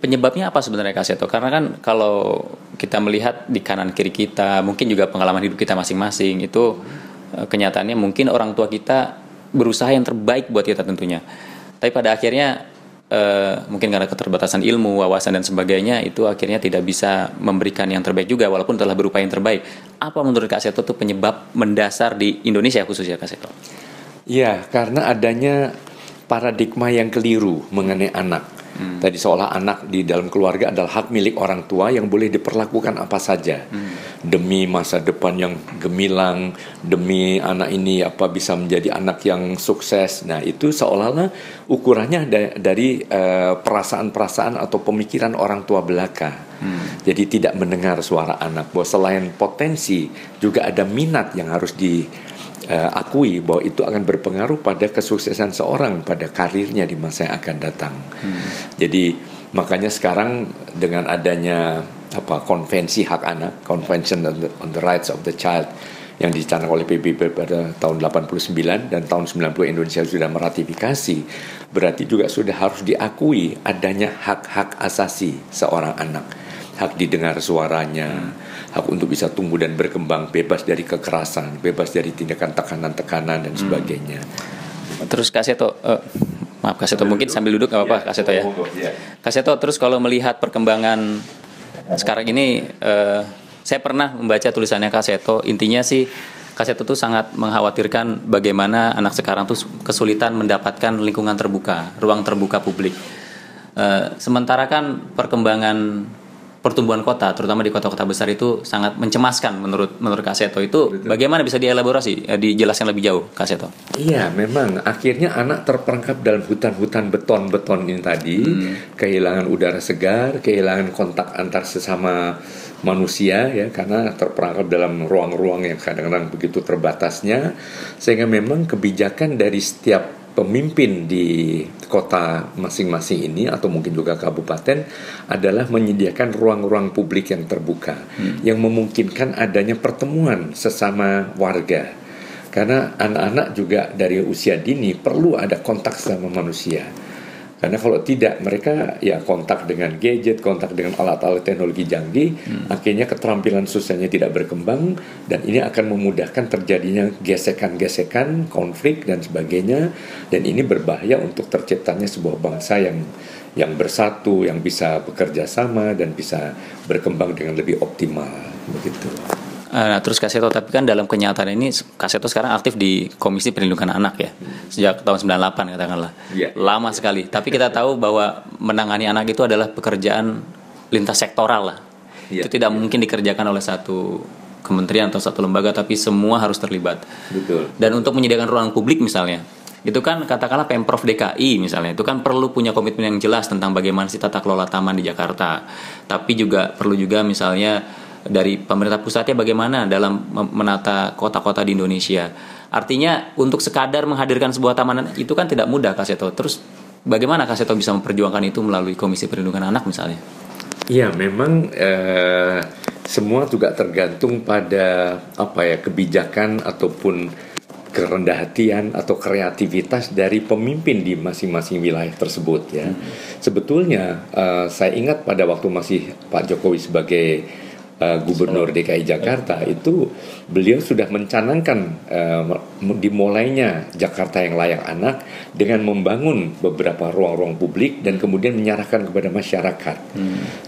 penyebabnya apa sebenarnya Kak Seto? Karena kan kalau kita melihat di kanan kiri kita, mungkin juga pengalaman hidup kita masing-masing itu kenyataannya mungkin orang tua kita berusaha yang terbaik buat kita tentunya. Tapi pada akhirnya mungkin karena keterbatasan ilmu, wawasan dan sebagainya itu akhirnya tidak bisa memberikan yang terbaik juga walaupun telah berupaya yang terbaik. Apa menurut Kak Seto itu penyebab mendasar di Indonesia khususnya Kak Seto? Ya, karena adanya paradigma yang keliru mengenai anak. Tadi seolah anak di dalam keluarga adalah hak milik orang tua yang boleh diperlakukan apa saja demi masa depan yang gemilang, demi anak ini bisa menjadi anak yang sukses. Nah, itu seolah-olah ukurannya dari perasaan-perasaan atau pemikiran orang tua belaka. Jadi tidak mendengar suara anak, bahwa selain potensi juga ada minat yang harus akui bahwa itu akan berpengaruh pada kesuksesan seorang pada karirnya di masa yang akan datang. Jadi makanya sekarang dengan adanya konvensi hak anak, Convention on the Rights of the Child yang dicanangkan oleh PBB pada tahun 89 dan tahun 90 Indonesia sudah meratifikasi, berarti juga sudah harus diakui adanya hak-hak asasi seorang anak. Hak didengar suaranya, hak untuk bisa tumbuh dan berkembang, bebas dari kekerasan, bebas dari tindakan tekanan-tekanan dan sebagainya. Terus Kak Seto, maaf Kak Seto, mungkin sambil duduk nggak apa-apa Kak Seto ya. Kak Seto, terus kalau melihat perkembangan sekarang ini, saya pernah membaca tulisannya Kak Seto, intinya sih Kak Seto tuh sangat mengkhawatirkan bagaimana anak sekarang tuh kesulitan mendapatkan lingkungan terbuka, ruang terbuka publik. Sementara kan perkembangan pertumbuhan kota, terutama di kota-kota besar itu sangat mencemaskan menurut Kak Seto. Itu betul. Bagaimana bisa dielaborasi, dijelaskan lebih jauh Kak Seto? Iya, memang akhirnya anak terperangkap dalam hutan-hutan beton ini tadi, kehilangan udara segar, kehilangan kontak antar sesama manusia ya, karena terperangkap dalam ruang-ruang yang kadang-kadang begitu terbatasnya, sehingga memang kebijakan dari setiap pemimpin di kota masing-masing ini atau mungkin juga kabupaten adalah menyediakan ruang-ruang publik yang terbuka yang memungkinkan adanya pertemuan sesama warga, karena anak-anak juga dari usia dini perlu ada kontak sama manusia. Karena kalau tidak, mereka ya kontak dengan gadget, kontak dengan alat-alat teknologi canggih, akhirnya keterampilan sosialnya tidak berkembang, dan ini akan memudahkan terjadinya gesekan-gesekan, konflik dan sebagainya, dan ini berbahaya untuk terciptanya sebuah bangsa yang bersatu, yang bisa bekerja sama dan bisa berkembang dengan lebih optimal, begitu. Nah, terus Kak Seto, tapi kan dalam kenyataan ini Kak Seto sekarang aktif di Komisi Perlindungan Anak ya, sejak tahun 98 katakanlah, lama sekali. Tapi kita tahu bahwa menangani anak itu adalah pekerjaan lintas sektoral lah. Itu tidak mungkin dikerjakan oleh satu kementerian atau satu lembaga, tapi semua harus terlibat. Betul. Dan untuk menyediakan ruang publik misalnya, itu kan katakanlah Pemprov DKI misalnya, itu kan perlu punya komitmen yang jelas tentang bagaimana sih tata kelola taman di Jakarta. Tapi juga perlu juga misalnya dari pemerintah pusatnya bagaimana dalam menata kota-kota di Indonesia. Artinya untuk sekadar menghadirkan sebuah taman itu kan tidak mudah Kak Seto. Terus bagaimana Kak Seto bisa memperjuangkan itu melalui Komisi Perlindungan Anak misalnya? Iya, memang semua juga tergantung pada kebijakan ataupun kerendah hatian atau kreativitas dari pemimpin di masing-masing wilayah tersebut ya. Sebetulnya saya ingat pada waktu masih Pak Jokowi sebagai Gubernur DKI Jakarta, itu beliau sudah mencanangkan dimulainya Jakarta yang layak anak dengan membangun beberapa ruang-ruang publik dan kemudian menyerahkan kepada masyarakat.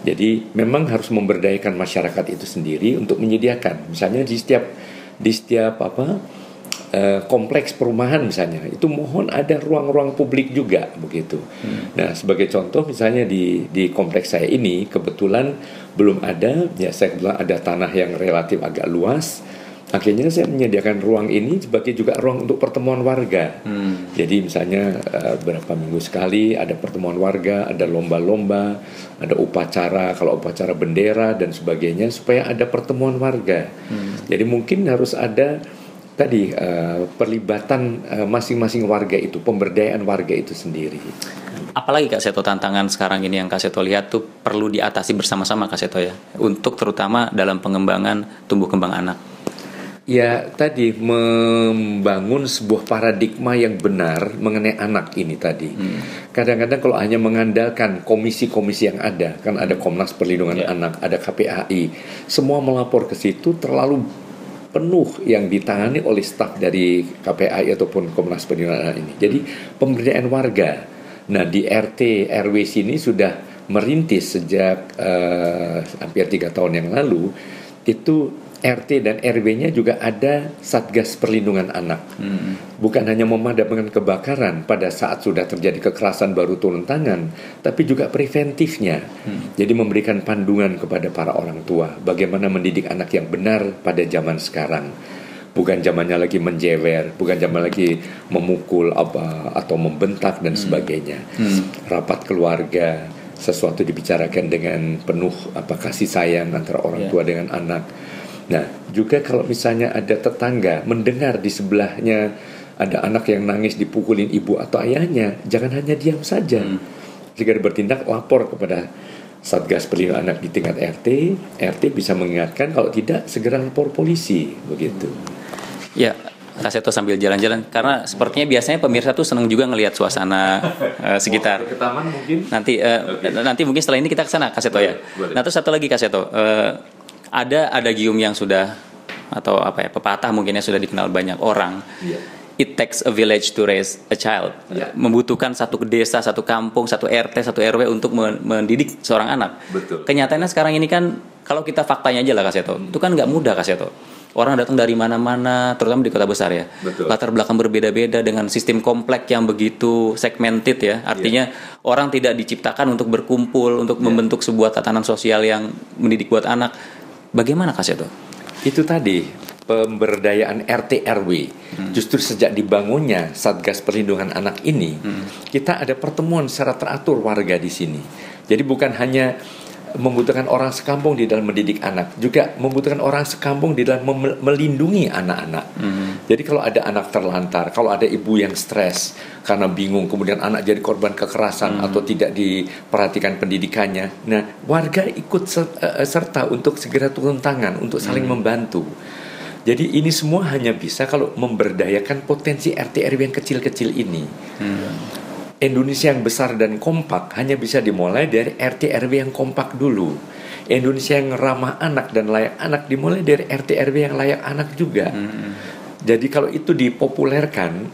Jadi memang harus memberdayakan masyarakat itu sendiri untuk menyediakan, misalnya di setiap kompleks perumahan misalnya, itu mohon ada ruang-ruang publik juga begitu. Nah, sebagai contoh misalnya di kompleks saya ini kebetulan belum ada, ya saya kebetulan ada tanah yang relatif agak luas. Akhirnya saya menyediakan ruang ini sebagai juga ruang untuk pertemuan warga. Jadi misalnya berapa minggu sekali ada pertemuan warga, ada lomba-lomba, ada upacara, kalau upacara bendera dan sebagainya, supaya ada pertemuan warga. Jadi mungkin harus ada tadi perlibatan masing-masing warga itu, pemberdayaan warga itu sendiri. Apalagi Kak Seto tantangan sekarang ini yang Kak Seto lihat tuh perlu diatasi bersama-sama Kak Seto ya, untuk terutama dalam pengembangan tumbuh kembang anak. Ya tadi membangun sebuah paradigma yang benar mengenai anak ini tadi. Kadang-kadang kalau hanya mengandalkan komisi-komisi yang ada, kan ada Komnas Perlindungan Anak, ada KPAI, semua melapor ke situ terlalu penuh yang ditangani oleh staf dari KPAI ataupun Komnas Perlindungan Anak ini. Jadi pemberdayaan warga. Nah di RT RW sini sudah merintis sejak hampir 3 tahun yang lalu. Itu RT dan RW-nya juga ada Satgas Perlindungan Anak. Bukan hanya memadamkan kebakaran pada saat sudah terjadi kekerasan baru turun tangan, tapi juga preventifnya. Jadi memberikan panduan kepada para orang tua bagaimana mendidik anak yang benar pada zaman sekarang. Bukan zamannya lagi menjewer, bukan zaman lagi memukul atau membentak dan sebagainya. Rapat keluarga, sesuatu dibicarakan dengan penuh kasih sayang antara orang tua dengan anak. Nah, juga kalau misalnya ada tetangga mendengar di sebelahnya ada anak yang nangis dipukulin ibu atau ayahnya, jangan hanya diam saja. Jika bertindak, lapor kepada Satgas Perlindungan Anak di tingkat RT. RT bisa mengingatkan, kalau tidak segera lapor polisi, begitu. Ya, Kak Seto sambil jalan-jalan, karena sepertinya biasanya pemirsa tuh senang juga ngelihat suasana sekitar. Ke taman mungkin? Nanti mungkin setelah ini kita ke sana, Kak Seto ya. Boleh. Nah, terus satu lagi Kak Seto, ada gium yang sudah atau pepatah mungkinnya sudah dikenal banyak orang. It takes a village to raise a child. Membutuhkan satu desa, satu kampung, satu RT, satu RW untuk mendidik seorang anak. Betul. Kenyataannya sekarang ini kan, kalau kita faktanya aja lah Kak Seto, itu kan nggak mudah Kak Seto. Orang datang dari mana-mana, terutama di kota besar ya. Betul. Latar belakang berbeda-beda dengan sistem kompleks yang begitu segmented ya. Artinya orang tidak diciptakan untuk berkumpul, untuk membentuk sebuah tatanan sosial yang mendidik buat anak. Bagaimana Kak Seto? Itu tadi pemberdayaan RT RW. Justru sejak dibangunnya Satgas Perlindungan Anak ini, kita ada pertemuan secara teratur warga di sini. Jadi bukan hanya membutuhkan orang sekampung di dalam mendidik anak, juga membutuhkan orang sekampung di dalam melindungi anak-anak. Jadi kalau ada anak terlantar, kalau ada ibu yang stres karena bingung, kemudian anak jadi korban kekerasan atau tidak diperhatikan pendidikannya, nah warga ikut serta untuk segera turun tangan untuk saling membantu. Jadi ini semua hanya bisa kalau memberdayakan potensi RT RW yang kecil-kecil ini. Indonesia yang besar dan kompak hanya bisa dimulai dari RT RW yang kompak dulu. Indonesia yang ramah anak dan layak anak dimulai dari RT RW yang layak anak juga. Jadi kalau itu dipopulerkan,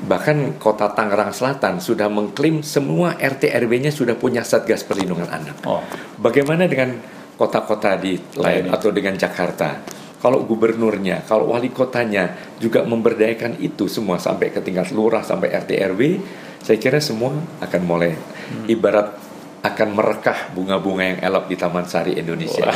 bahkan kota Tangerang Selatan sudah mengklaim semua RT RW-nya sudah punya Satgas Perlindungan Anak. Bagaimana dengan kota-kota di lain atau dengan Jakarta? Kalau gubernurnya, kalau wali kotanya juga memberdayakan itu semua sampai ke tingkat lurah, sampai RT RW, saya kira semua akan mulai ibarat akan merekah bunga-bunga yang elok di Taman Sari Indonesia.